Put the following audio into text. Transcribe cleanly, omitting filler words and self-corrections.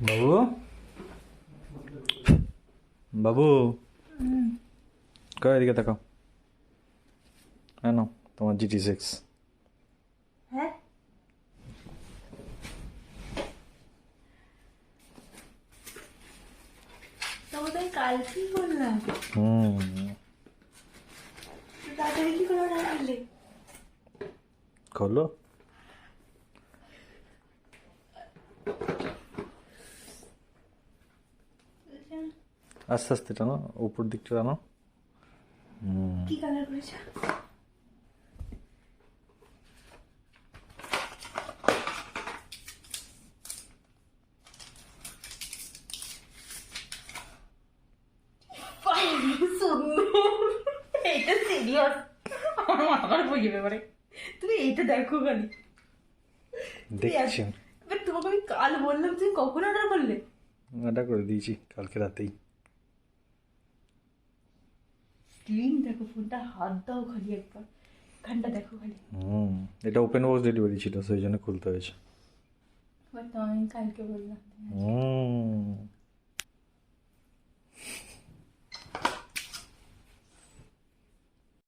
বাবু, বাবু, কয় এদিকে তাকাও। হ্যাঁ নাও তোমার GT6। হ্যাঁ, তোমাকে আমি কালকেই বললাম। তাড়াতাড়ি কি করে অর্ডার করলে? খোলো। আস্তে আস্তে টানো, উপর দিকটা টানো। কি কালার করেছো? এইটা সিরিয়াস, আমার মাথার বুঝে ব্যাপারে। তুমি এইটা দেখো খালি। দেখছি, এবার তোমাকে আমি কাল বললাম, তুমি কখন অর্ডার করলে? অর্ডার করে দিয়েছি কালকে রাতেই। স্ক্রিন দেখো, ফোনটা হাত দাও খালি একবার, এখানটা দেখো খালি। এটা ওপেন বক্স ডেলিভারি ছিল, সেই জন্য খুলতে হয়েছে। বাট আমি কালকে বললাম।